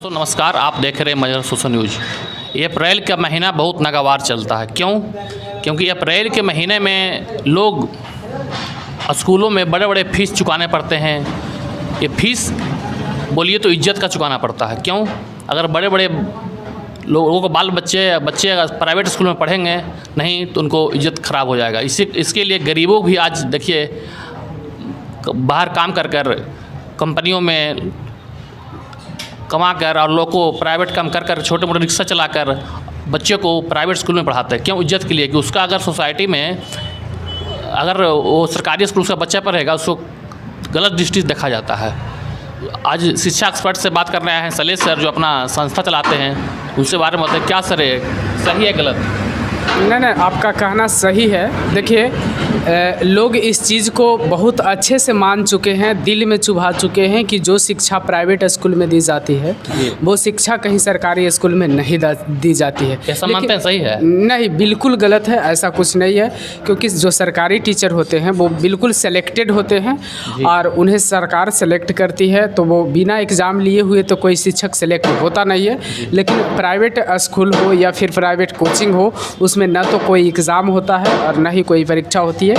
तो नमस्कार, आप देख रहे हैं मजर सोशल न्यूज़। ये अप्रैल का महीना बहुत नागवार चलता है। क्यों? क्योंकि अप्रैल के महीने में लोग स्कूलों में बड़े बड़े फ़ीस चुकाने पड़ते हैं। ये फ़ीस बोलिए तो इज्जत का चुकाना पड़ता है। क्यों? अगर बड़े बड़े लोगों को बच्चे अगर प्राइवेट स्कूल में पढ़ेंगे नहीं तो उनको इज्जत ख़राब हो जाएगा। इसके लिए गरीबों भी आज देखिए बाहर काम कर कंपनियों में कमा कर और लोग को प्राइवेट काम कर छोटे मोटे रिक्शा चलाकर बच्चों को प्राइवेट स्कूल में पढ़ाते हैं। क्यों? इज्जत के लिए कि उसका अगर सोसाइटी में अगर वो सरकारी स्कूल का बच्चा पढ़ेगा उसको गलत दृष्टि देखा जाता है। आज शिक्षा एक्सपर्ट से बात कर रहे हैं शैलेश सर, जो अपना संस्था चलाते हैं, उनसे बारे में बताएं क्या सर है, सही है गलत? नहीं, आपका कहना सही है। देखिए, लोग इस चीज़ को बहुत अच्छे से मान चुके हैं, दिल में चुभा चुके हैं कि जो शिक्षा प्राइवेट स्कूल में दी जाती है वो शिक्षा कहीं सरकारी स्कूल में नहीं दी जाती है। ऐसा मानते हैं? सही है? नहीं, बिल्कुल गलत है। ऐसा कुछ नहीं है, क्योंकि जो सरकारी टीचर होते हैं वो बिल्कुल सेलेक्टेड होते हैं और उन्हें सरकार सेलेक्ट करती है, तो वो बिना एग्ज़ाम लिए हुए तो कोई शिक्षक सेलेक्ट होता नहीं है। लेकिन प्राइवेट स्कूल हो या फिर प्राइवेट कोचिंग हो, उसमें ना तो कोई एग्ज़ाम होता है और ना ही कोई परीक्षा होती है,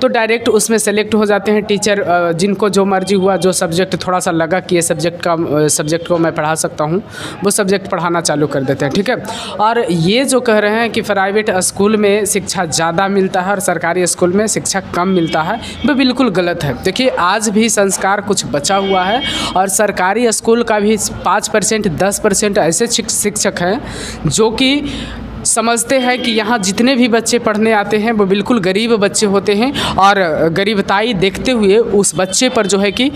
तो डायरेक्ट उसमें सेलेक्ट हो जाते हैं टीचर। जिनको जो मर्जी हुआ, जो सब्जेक्ट थोड़ा सा लगा कि ये सब्जेक्ट को मैं पढ़ा सकता हूँ, वो सब्जेक्ट पढ़ाना चालू कर देते हैं। ठीक है। और ये जो कह रहे हैं कि प्राइवेट स्कूल में शिक्षा ज़्यादा मिलता है और सरकारी स्कूल में शिक्षा कम मिलता है, वो बिल्कुल गलत है। देखिए, आज भी संस्कार कुछ बचा हुआ है और सरकारी स्कूल का भी 5% 10% ऐसे शिक्षक हैं जो कि समझते हैं कि यहाँ जितने भी बच्चे पढ़ने आते हैं वो बिल्कुल गरीब बच्चे होते हैं और गरीबताई देखते हुए उस बच्चे पर जो है कि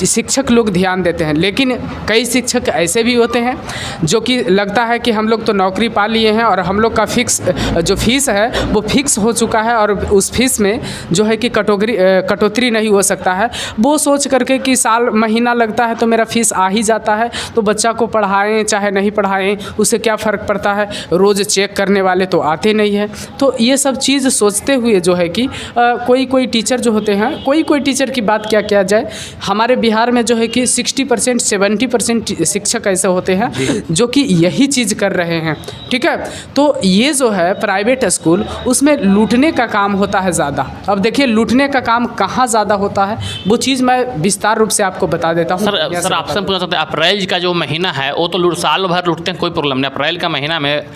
शिक्षक लोग ध्यान देते हैं। लेकिन कई शिक्षक ऐसे भी होते हैं जो कि लगता है कि हम लोग तो नौकरी पा लिए हैं और हम लोग का फिक्स जो फीस है वो फिक्स हो चुका है और उस फीस में जो है कि कटौती नहीं हो सकता है। वो सोच करके कि साल महीना लगता है तो मेरा फीस आ ही जाता है, तो बच्चा को पढ़ाएँ चाहे नहीं पढ़ाएँ उससे क्या फ़र्क पड़ता है, रोज़ चेक करने वाले तो आते नहीं है। तो ये सब चीज़ सोचते हुए जो है कि कोई टीचर जो होते हैं, कोई टीचर की बात क्या किया जाए, हमारे बिहार में जो है कि 60% 70% शिक्षक ऐसे होते हैं जो कि यही चीज़ कर रहे हैं। ठीक है। तो ये जो है प्राइवेट स्कूल, उसमें लूटने का काम होता है ज़्यादा। अब देखिए, लूटने का काम कहाँ ज़्यादा होता है वो चीज़ मैं विस्तार रूप से आपको बता देता हूँ। सर आपसे पूछना चाहते हैं, अप्रैल का जो महीना है वो तो साल भर लूटते हैं, कोई प्रॉब्लम नहीं। अप्रैल का महीना में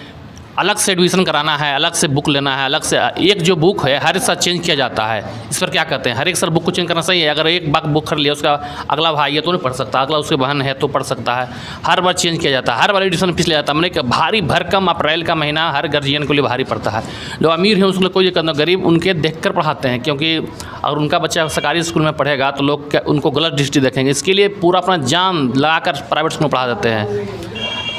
अलग से एडमिशन कराना है, अलग से बुक लेना है, अलग से एक जो बुक है हर साल चेंज किया जाता है। इस पर क्या कहते हैं? हर एक साल बुक को चेंज करना सही है? अगर एक बार बुक कर लिया, उसका अगला भाई है तो नहीं पढ़ सकता, अगला उसके बहन है तो पढ़ सकता है। हर बार चेंज किया जाता है, हर बार एडिशन फीस लिया जाता है। मैंने भारी भरकम अप्रैल का महीना हर गार्जियन के लिए भारी पड़ता है। जो अमीर हैं उसके लिए कोई करना, गरीब उनके देख कर पढ़ाते हैं, क्योंकि अगर उनका बच्चा सरकारी स्कूल में पढ़ेगा तो लोग उनको गलत दृष्टि देखेंगे। इसके लिए पूरा अपना जान लगाकर प्राइवेट स्कूल में पढ़ा देते हैं।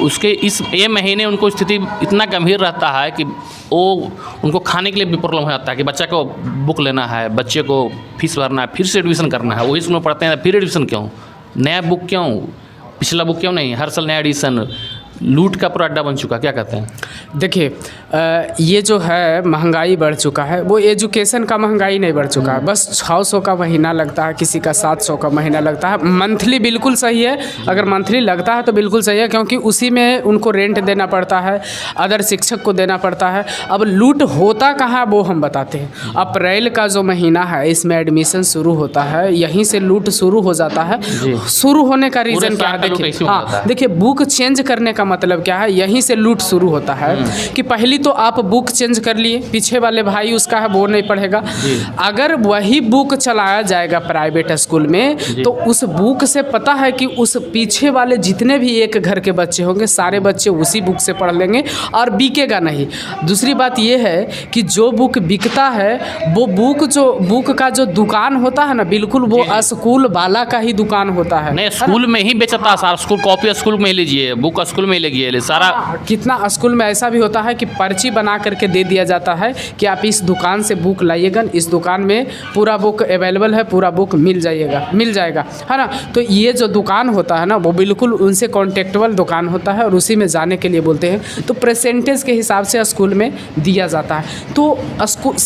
उसके ये महीने उनको स्थिति इतना गंभीर रहता है कि वो उनको खाने के लिए भी प्रॉब्लम हो जाता है कि बच्चा को बुक लेना है, बच्चे को फीस भरना है, फिर से एडमिशन करना है। वही स्कूल में पढ़ते हैं, फिर एडमिशन क्यों, नया बुक क्यों, पिछला बुक क्यों नहीं, हर साल नया एडिशन। लूट का पूरा अड्डा बन चुका, क्या कहते हैं? देखिए, ये जो है महंगाई बढ़ चुका है, वो एजुकेशन का महंगाई नहीं बढ़ चुका है। बस 600 का महीना लगता है, किसी का 700 का महीना लगता है। मंथली बिल्कुल सही है, अगर मंथली लगता है तो बिल्कुल सही है, क्योंकि उसी में उनको रेंट देना पड़ता है, अदर शिक्षक को देना पड़ता है। अब लूट होता कहाँ वो हम बताते हैं। अप्रैल का जो महीना है इसमें एडमिशन शुरू होता है, यहीं से लूट शुरू हो जाता है। शुरू होने का रीज़न क्या है? देखिए, हाँ, देखिए, बुक चेंज करने का मतलब क्या है, यहीं से लूट शुरू होता है कि पहली तो आप बुक चेंज कर लिए, पीछे वाले भाई उसका है वो नहीं पढ़ेगा। अगर वही बुक चलाया जाएगा प्राइवेट स्कूल में तो उस बुक से पता है कि उस पीछे वाले जितने भी एक घर के बच्चे होंगे सारे बच्चे उसी बुक से पढ़ लेंगे और बिकेगा नहीं। दूसरी बात ये है कि जो बुक बिकता है वो बुक का जो दुकान होता है ना, बिल्कुल वो स्कूल वाला का ही दुकान होता है। नहीं, स्कूल में ही बेचता है, स्कूल कॉपी स्कूल में लीजिए, बुक स्कूल में मिलेगी ये सारा। कितना स्कूल में ऐसा भी होता है कि पर्ची बना करके दे दिया जाता है कि आप इस दुकान से बुक लाइएगा, इस दुकान में पूरा बुक अवेलेबल है, पूरा बुक मिल जाएगा, है ना। तो ये जो दुकान होता है ना वो बिल्कुल उनसे कॉन्टेक्टेबल दुकान होता है और उसी में जाने के लिए बोलते हैं। तो परसेंटेज के हिसाब से स्कूल में दिया जाता है। तो स्कूल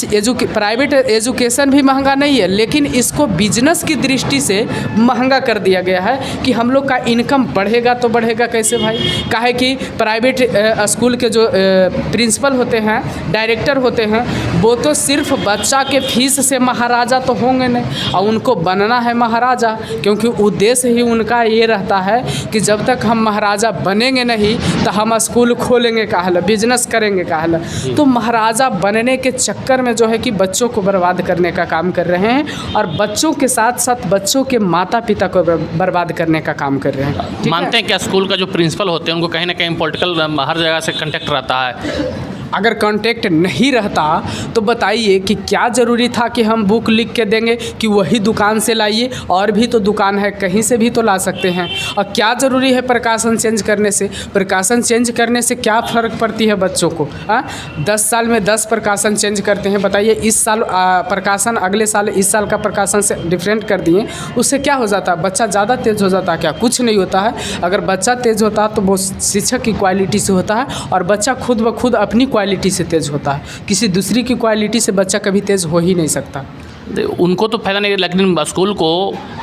प्राइवेट एजुकेशन भी महंगा नहीं है, लेकिन इसको बिजनेस की दृष्टि से महंगा कर दिया गया है कि हम लोग का इनकम बढ़ेगा तो बढ़ेगा कैसे भाई। काहे कि प्राइवेट स्कूल के जो प्रिंसिपल होते हैं, डायरेक्टर होते हैं, वो तो सिर्फ बच्चा के फीस से महाराजा तो होंगे नहीं, और उनको बनना है महाराजा, क्योंकि उद्देश्य ही उनका ये रहता है कि जब तक हम महाराजा बनेंगे नहीं तो हम स्कूल खोलेंगे काहला, बिजनेस करेंगे काहला। तो महाराजा बनने के चक्कर में जो है कि बच्चों को बर्बाद करने का काम कर रहे हैं, और बच्चों के साथ साथ बच्चों के माता पिता को बर्बाद करने का काम कर रहे हैं। मानते हैं क्या स्कूल का जो प्रिंसिपल होते हैं उनको कहीं ना कहीं पॉलिटिकल हर जगह से कांटेक्ट रहता है? अगर कांटेक्ट नहीं रहता तो बताइए कि क्या ज़रूरी था कि हम बुक लिख के देंगे कि वही दुकान से लाइए, और भी तो दुकान है, कहीं से भी तो ला सकते हैं। और क्या ज़रूरी है प्रकाशन चेंज करने से? प्रकाशन चेंज करने से क्या फ़र्क पड़ती है बच्चों को? 10 साल में 10 प्रकाशन चेंज करते हैं, बताइए इस साल प्रकाशन, अगले साल इस साल का प्रकाशन से डिफरेंट कर दिए, उससे क्या हो जाता है? बच्चा ज़्यादा तेज़ हो जाता है क्या? कुछ नहीं होता है। अगर बच्चा तेज़ होता है तो वो शिक्षक की क्वालिटी से होता है, और बच्चा खुद ब खुद अपनी क्वालिटी से तेज़ होता है। किसी दूसरी की क्वालिटी से बच्चा कभी तेज़ हो ही नहीं सकता। उनको तो फायदा नहीं, लेकिन स्कूल को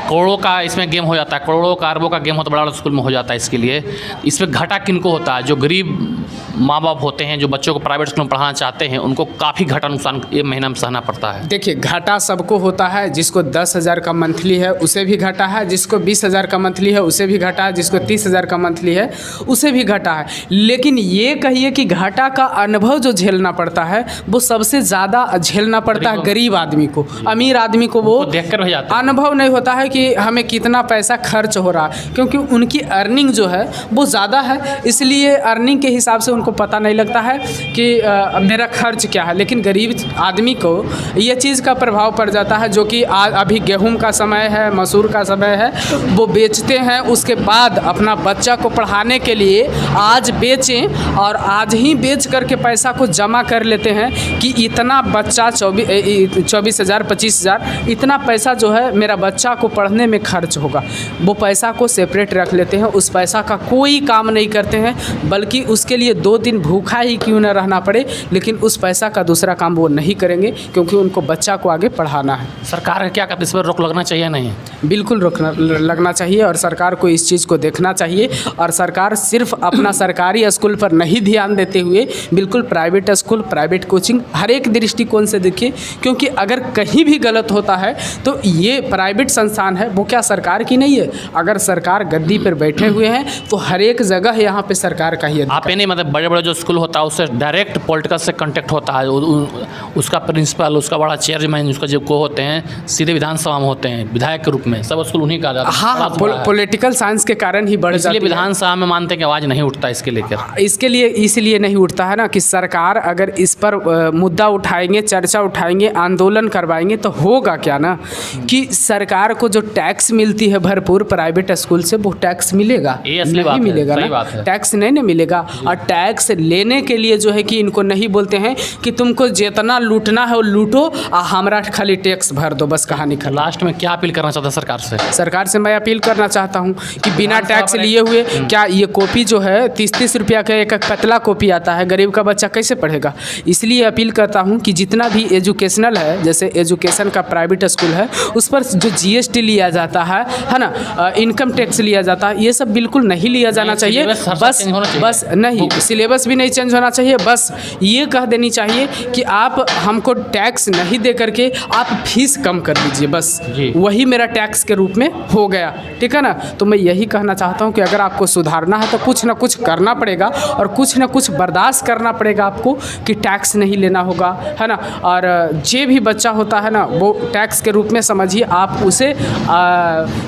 करोड़ों का इसमें गेम हो जाता है, करोड़ों का अरबों का गेम होता है, बड़ा बड़ा स्कूल में हो जाता है। इसके लिए इसमें घाटा किनको होता है? जो गरीब माँ बाप होते हैं, जो बच्चों को प्राइवेट स्कूल में पढ़ाना चाहते हैं, उनको काफ़ी घाटा नुकसान एक महीना में सहना पड़ता है। देखिए, घाटा सबको होता है। जिसको 10,000 का मंथली है उसे भी घाटा है, जिसको 20,000 का मंथली है उसे भी घाटा है, जिसको 30,000 का मंथली है उसे भी घाटा है। लेकिन ये कहिए कि घाटा का अनुभव जो झेलना पड़ता है वो सबसे ज़्यादा झेलना पड़ता है गरीब आदमी को। अमीर आदमी को वो देखकर हो जाता है, अनुभव नहीं होता है कि हमें कितना पैसा खर्च हो रहा है, क्योंकि उनकी अर्निंग जो है वो ज़्यादा है, इसलिए अर्निंग के हिसाब से उनको पता नहीं लगता है कि मेरा खर्च क्या है। लेकिन गरीब आदमी को ये चीज़ का प्रभाव पड़ जाता है, जो कि अभी गेहूं का समय है, मसूर का समय है, वो बेचते हैं, उसके बाद अपना बच्चा को पढ़ाने के लिए आज बेचें और आज ही बेच करके पैसा को जमा कर लेते हैं कि इतना बच्चा 24,000 25,000 इतना पैसा जो है मेरा बच्चा को पढ़ने में खर्च होगा। वो पैसा को सेपरेट रख लेते हैं, उस पैसा का कोई काम नहीं करते हैं, बल्कि उसके लिए 2 दिन भूखा ही क्यों न रहना पड़े, लेकिन उस पैसा का दूसरा काम वो नहीं करेंगे, क्योंकि उनको बच्चा को आगे पढ़ाना है। सरकार क्या कहती है, इस पर रोक लगना चाहिए? नहीं, बिल्कुल लगना चाहिए, और सरकार को इस चीज़ को देखना चाहिए। और सरकार सिर्फ अपना सरकारी स्कूल पर नहीं ध्यान देते हुए बिल्कुल प्राइवेट स्कूल, प्राइवेट कोचिंग हर एक दृष्टिकोण से देखिए, क्योंकि अगर कहीं भी गलत होता है तो ये प्राइवेट संस्थान है, वो क्या सरकार की नहीं है? अगर सरकार गद्दी पर बैठे हुए हैं तो हर एक जगह यहाँ पे सरकार का ही आप ये नहीं, मतलब बड़े बड़े जो स्कूल होता है उससे डायरेक्ट पॉलिटिकल से कांटेक्ट होता है, उसका प्रिंसिपल, उसका बड़ा चेयरमैन, उसका जो को होते हैं सीधे विधानसभा में होते हैं विधायक के रूप में, सब स्कूल उन्हीं का जाता है। हाँ, पॉलिटिकल साइंस के कारण ही बढ़ जाती है। इसलिए विधानसभा में मानते हैं कि आवाज़ नहीं उठता इसके लेकर। इसलिए नहीं उठता है ना कि सरकार अगर इस पर मुद्दा उठाएंगे, चर्चा उठाएंगे, आंदोलन करवाएंगे तो होगा क्या ना कि सरकार को जो टैक्स मिलती है भरपूर प्राइवेट स्कूल से, वो टैक्स मिलेगा? नहीं मिलेगा ना, टैक्स नहीं मिलेगा। और टैक्स लेने के लिए जो है कि इनको नहीं बोलते हैं कि तुमको जितना लूटना है वो लूटो, हमारा खाली टैक्स भर दो, बस कहानी खत्म। लास्ट में क्या अपील करना चाहता है सरकार से? सरकार से मैं अपील करना चाहता हूँ कि बिना टैक्स लिए हुए, क्या ये कॉपी जो है 30-30 रुपया का एक पतला कॉपी आता है, गरीब का बच्चा कैसे पढ़ेगा? इसलिए अपील करता हूँ कि जितना भी एजुकेशनल है, जैसे एजुकेशन का प्राइवेट स्कूल है, उस पर जो GST लिया जाता है ना, इनकम टैक्स लिया जाता है, ये सब बिल्कुल नहीं लिया जाना चाहिए। बस नहीं, सिलेबस भी नहीं चेंज होना चाहिए। बस ये कह देनी चाहिए कि आप हमको टैक्स नहीं दे करके आप फीस कम कर दीजिए, बस वही मेरा टैक्स के रूप में हो गया, ठीक है ना। तो मैं यही कहना चाहता हूँ कि अगर आपको सुधारना है तो कुछ ना कुछ करना पड़ेगा, और कुछ ना कुछ बर्दाश्त करना पड़ेगा आपको कि टैक्स नहीं लेना होगा, है ना। और जो भी बच्चा होता है ना ना, वो टैक्स के रूप में समझिए, आप उसे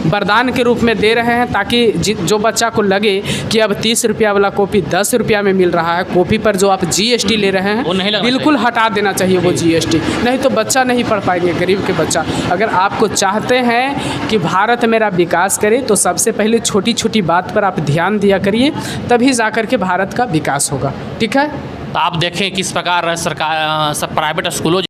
वरदान के रूप में दे रहे हैं, ताकि जो बच्चा को लगे कि अब 30 रुपया वाला कॉपी 10 रुपया में मिल रहा है, कॉपी पर जो आप GST ले रहे वो नहीं हैं लगना बिल्कुल हटा देना चाहिए वो GST, नहीं तो बच्चा नहीं पढ़ पाएंगे, गरीब के बच्चा। अगर आपको चाहते हैं कि भारत मेरा विकास करे तो सबसे पहले छोटी छोटी बात पर आप ध्यान दिया करिए, तभी जाकर के भारत का विकास होगा। ठीक है। तो आप देखें किस प्रकार सरकार सब प्राइवेट स्कूलों